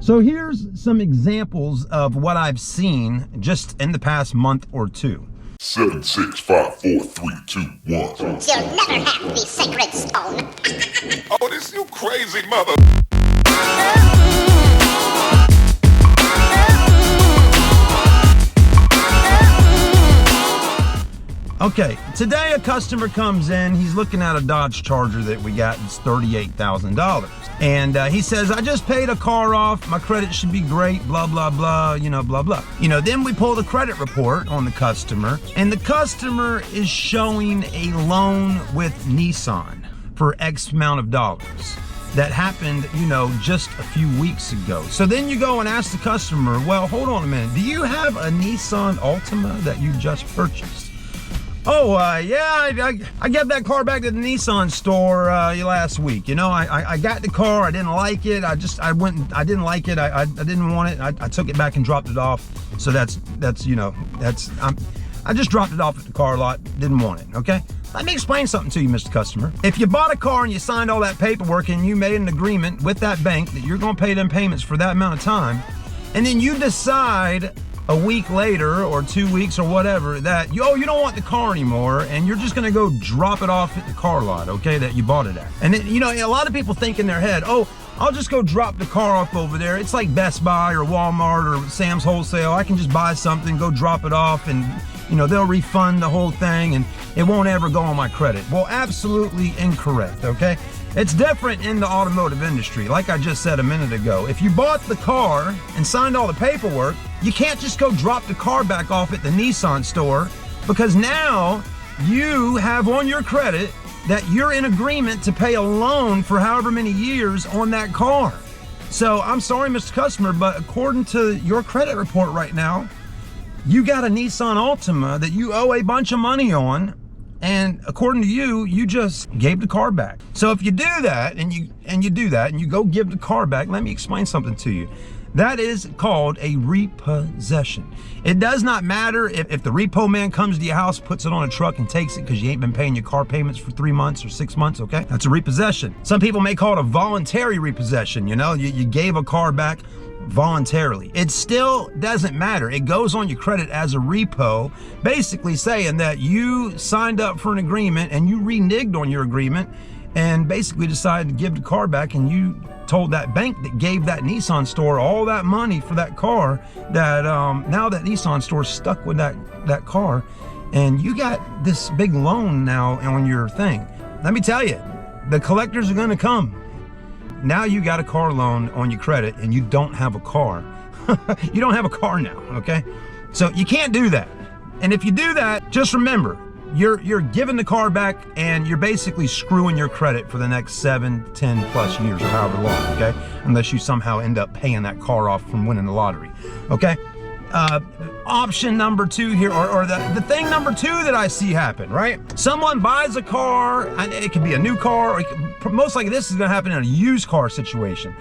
So here's some examples of what I've seen just in the past month or two. 7, 6, 5, 4, 3, 2, 1. You'll never have the sacred stone. Oh, this you crazy mother. Okay, today a customer comes in, he's looking at a Dodge Charger that we got, it's $38,000. And he says, I just paid a car off, my credit should be great, blah, blah, blah, you know, blah, blah. You know, then we pull the credit report on the customer, and the customer is showing a loan with Nissan for X amount of dollars. That happened, you know, just a few weeks ago. So then you go and ask the customer, well, hold on a minute, do you have a Nissan Altima that you just purchased? Oh, yeah, I got that car back to the Nissan store last week. You know, I got the car, I didn't like it. I didn't like it. I didn't want it. I took it back and dropped it off. So I just dropped it off at the car lot, didn't want it, okay? Let me explain something to you, Mr. Customer. If you bought a car and you signed all that paperwork and you made an agreement with that bank that you're gonna pay them payments for that amount of time, and then you decide a week later or 2 weeks or whatever that you don't want the car anymore and you're just gonna go drop it off at the car lot, okay, that you bought it at. And then, you know, a lot of people think in their head, oh, I'll just go drop the car off over there. It's like Best Buy or Walmart or Sam's Wholesale. I can just buy something, go drop it off, and you know, they'll refund the whole thing and it won't ever go on my credit. Well, absolutely incorrect, okay? It's different in the automotive industry. Like I just said a minute ago, if you bought the car and signed all the paperwork, you can't just go drop the car back off at the Nissan store, because now you have on your credit that you're in agreement to pay a loan for however many years on that car. So I'm sorry, Mr. Customer, but according to your credit report right now, you got a Nissan Altima that you owe a bunch of money on, and according to you, you just gave the car back. So if you do that and you go give the car back, let me explain something to you. That is called a repossession. It does not matter if the repo man comes to your house, puts it on a truck and takes it because you ain't been paying your car payments for 3 months or 6 months, okay? That's a repossession. Some people may call it a voluntary repossession, you know? You gave a car back voluntarily. It still doesn't matter. It goes on your credit as a repo, basically saying that you signed up for an agreement and you reneged on your agreement and basically decided to give the car back, and you told that bank that gave that Nissan store all that money for that car that now that Nissan store's stuck with that car, and you got this big loan now on your thing. Let me tell you, the collectors are gonna come. Now you got a car loan on your credit and you don't have a car. You don't have a car now, okay? So you can't do that. And if you do that, just remember, you're giving the car back and you're basically screwing your credit for the next 7, 10 plus years or however long, okay? Unless you somehow end up paying that car off from winning the lottery, okay? Option number 2 here, or the thing number 2 that I see happen, right? Someone buys a car, and it could be a new car, or most likely this is gonna happen in a used car situation.